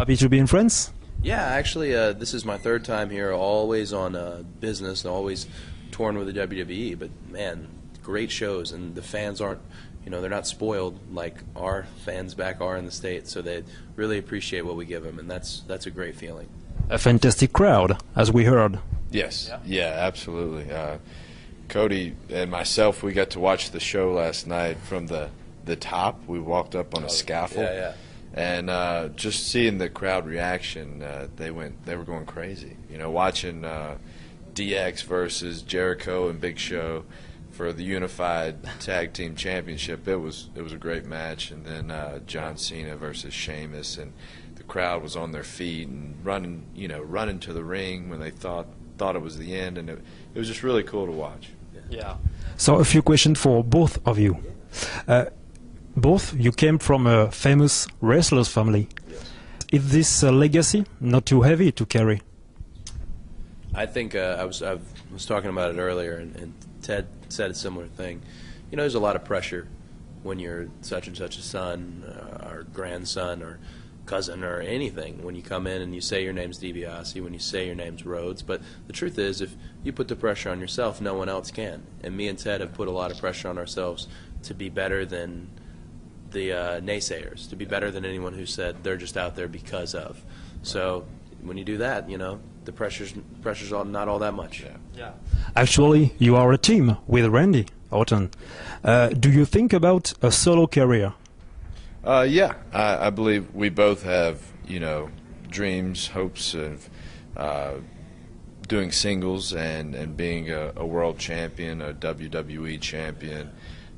Happy to be in France? Yeah, actually, this is my third time here, always on business and always touring with the WWE. But man, great shows, and the fans aren't, they're not spoiled like our fans back are in the States. So they really appreciate what we give them, and that's a great feeling. A fantastic crowd, as we heard. Yes, yeah, absolutely. Cody and myself, we got to watch the show last night from the top. We walked up on a scaffold. Yeah. And just seeing the crowd reaction, they were going crazy. Watching DX versus Jericho and Big Show for the Unified Tag Team Championship. It was a great match. And then John Cena versus Sheamus, and the crowd was on their feet and running to the ring when they thought it was the end, and it was just really cool to watch. Yeah. So a few questions for both of you. Both, you came from a famous wrestler's family. Yes. Is this legacy not too heavy to carry? I think I was talking about it earlier, and Ted said a similar thing. There's a lot of pressure when you're such and such a son, or grandson, or cousin, or anything. When you come in and you say your name's Dibiase, when you say your name's Rhodes. But the truth is, if you put the pressure on yourself, no one else can. And me and Ted have put a lot of pressure on ourselves to be better than the naysayers, to be better than anyone who said they're just out there because of. So when you do that, the pressure's not all that much. Yeah. Actually, you are a team with Randy Orton. Do you think about a solo career? Yeah, I believe we both have, dreams, hopes of doing singles and being a world champion, a WWE champion.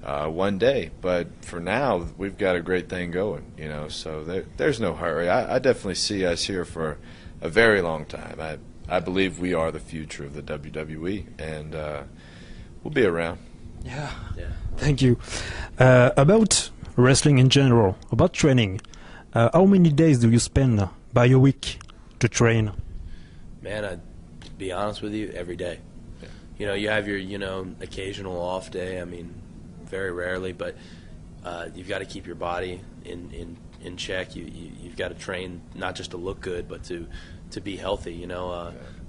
One day, but for now we've got a great thing going, so there's no hurry. I definitely see us here for a very long time. I believe we are the future of the WWE, and we'll be around. Yeah. Thank you. About wrestling in general, about training, how many days do you spend by a week to train? Man, to be honest with you, every day. Yeah. You have your occasional off day. I mean, very rarely, but you've got to keep your body in check. You've got to train not just to look good, but to be healthy.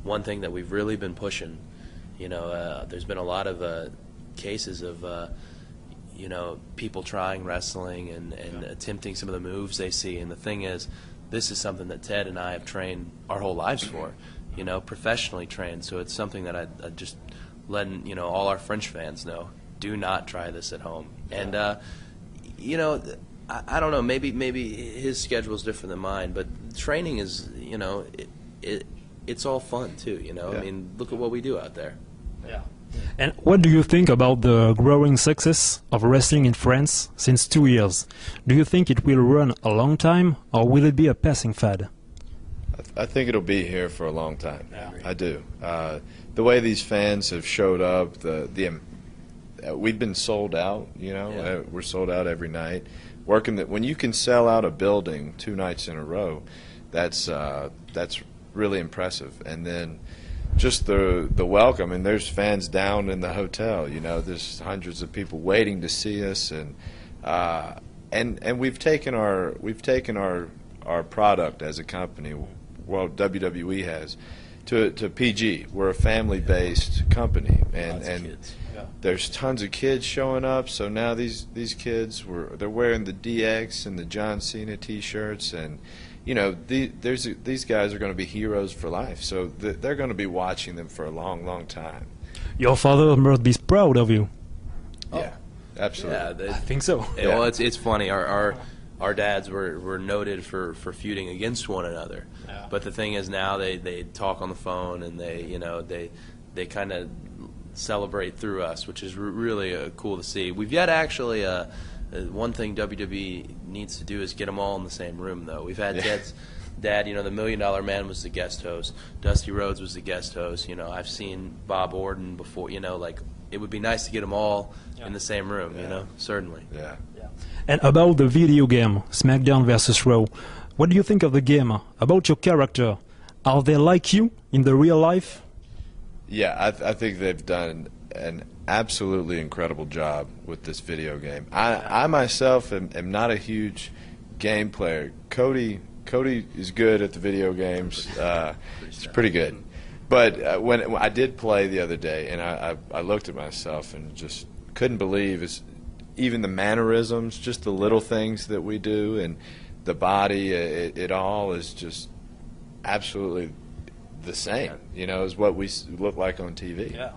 One thing that we've really been pushing, there's been a lot of cases of people trying wrestling and attempting some of the moves they see. And the thing is, this is something that Ted and I have trained our whole lives for, professionally trained. So it's something that I just letting all our French fans know. Do not try this at home. And I don't know. Maybe his schedule is different than mine, but training is it's all fun too. Yeah. I mean, look at what we do out there. Yeah. And what do you think about the growing success of wrestling in France since 2 years? Do you think it will run a long time, or will it be a passing fad? I think it'll be here for a long time. Yeah. I do. The way these fans have showed up, we've been sold out. We're sold out every night. When you can sell out a building 2 nights in a row, that's really impressive. And then just the welcome. And there's fans down in the hotel. There's hundreds of people waiting to see us, and we've taken our product as a company, well, WWE has, to PG. We're a family-based company, and there's tons of kids showing up. So now these kids they're wearing the DX and the John Cena T-shirts, and these guys are going to be heroes for life. So they're going to be watching them for a long, long time. Your father must be proud of you. Yeah, absolutely. Yeah, I think so. Yeah. Well, it's funny. Our dads were noted for feuding against one another. Yeah. But the thing is, now they talk on the phone, and they kind of celebrate through us, which is really cool to see. We've yet actually one thing WWE needs to do is get them all in the same room, though. We've had Ted's dad, the $1 Million Man was the guest host. Dusty Rhodes was the guest host. I've seen Bob Orton before. It would be nice to get them all in the same room. Certainly. Yeah. And about the video game, SmackDown vs. Raw, what do you think of the game? About your character, are they like you in the real life? Yeah, I think they've done an absolutely incredible job with this video game. I myself am not a huge game player. Cody Cody is good at the video games. He's pretty good. But when I did play the other day, and I looked at myself and just couldn't believe even the mannerisms, just the little things that we do, and the body, it all is just absolutely the same, as what we look like on TV. Yeah.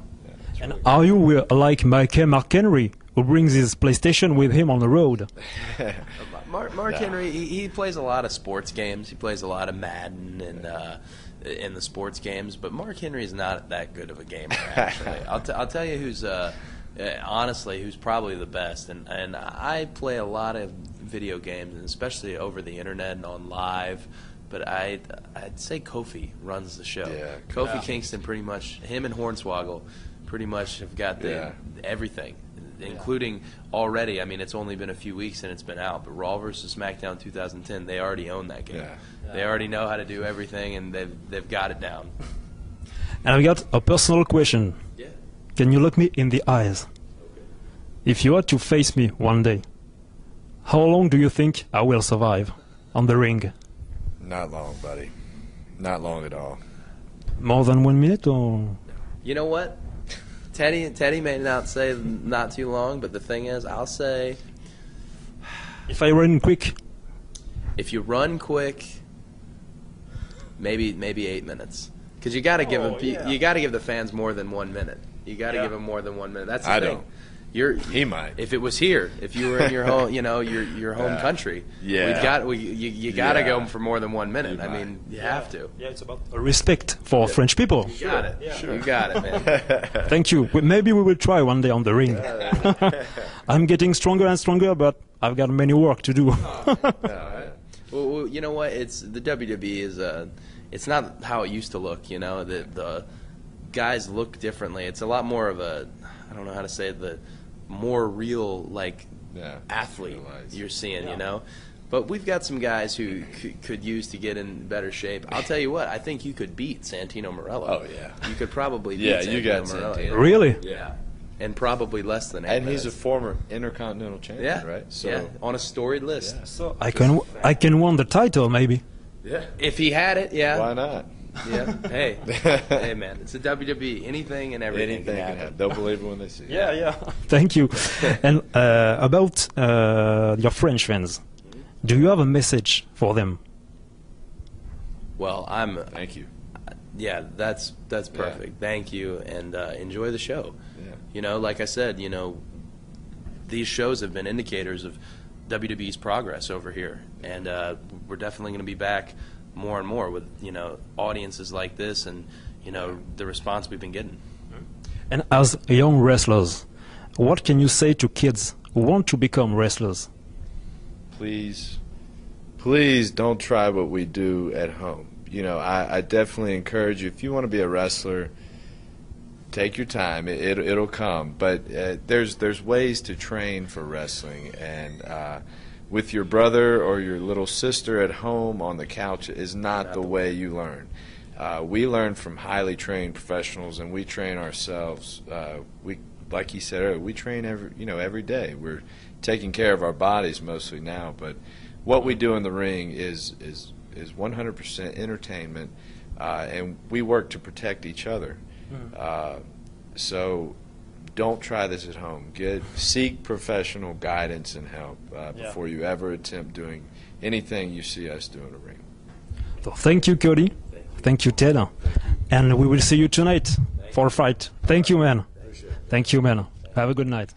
And are you like Mark Henry, who brings his PlayStation with him on the road? Mark Henry, he plays a lot of sports games. He plays a lot of Madden and in the sports games. But Mark Henry is not that good of a gamer, actually. I'll tell you who's honestly who's probably the best. And I play a lot of video games, and especially over the internet and on live. But I'd say Kofi runs the show. Yeah, Kofi Kingston, pretty much, him and Hornswoggle pretty much have got everything, including already. I mean, it's only been a few weeks and it's been out, but Raw vs. SmackDown 2010, they already own that game. They already know how to do everything, and they've got it down. And I've got a personal question. Yeah. Can you look me in the eyes? Okay. If you had to face me one day, how long do you think I will survive on the ring? Not long, buddy. Not long at all. More than 1 minute, or? You know what? Teddy may not say not too long, but the thing is, I'll say If I run quick? If you run quick, maybe 8 minutes, because you got to give you got to give the fans more than 1 minute. You got to give them more than 1 minute. That's the thing. Don't. He might. If it was here, if you were in your home, your home country, you got to go for more than 1 minute. I mean, you have to. Yeah, it's about respect for French people. You got it. Sure. You got it, man. Thank you. Maybe we will try one day on the ring. I'm getting stronger and stronger, but I've got many work to do. Well, you know what? It's the WWE is it's not how it used to look. The guys look differently. It's a lot more of a, I don't know how to say it, the more real athlete you're seeing, But we've got some guys who could use to get in better shape. I'll tell you what, I think you could beat Santino Marella. Oh, yeah. You could probably beat Santino you got Marella. Santino. Really? Yeah. And probably less than 8 And minutes. he's a former Intercontinental Champion, right? So on a storied list. So I can win the title, maybe. Yeah. If he had it, Why not? Yeah. Hey, hey, man, it's a WWE. Anything and everything can happen. They'll believe it when they see it. Yeah. Thank you. And about your French fans, do you have a message for them? Well, Thank you. Yeah, that's perfect. Thank you, and enjoy the show. Yeah. Like I said, these shows have been indicators of WWE's progress over here, and we're definitely going to be back more and more with audiences like this, and the response we've been getting. And as young wrestlers, what can you say to kids who want to become wrestlers? Please don't try what we do at home. I definitely encourage you, if you want to be a wrestler, take your time. It'll come. But there's ways to train for wrestling, and with your brother or your little sister at home on the couch is not the way you learn. We learn from highly trained professionals, and we train ourselves. Like he said earlier, we train every day. We're taking care of our bodies mostly now, but what we do in the ring is 100% entertainment, and we work to protect each other. So don't try this at home. Seek professional guidance and help before you ever attempt doing anything you see us do in the ring. So thank you, Cody. Thank you, Ted. And we will see you tonight for a fight. Thank you, man. Thank you, man. Have a good night.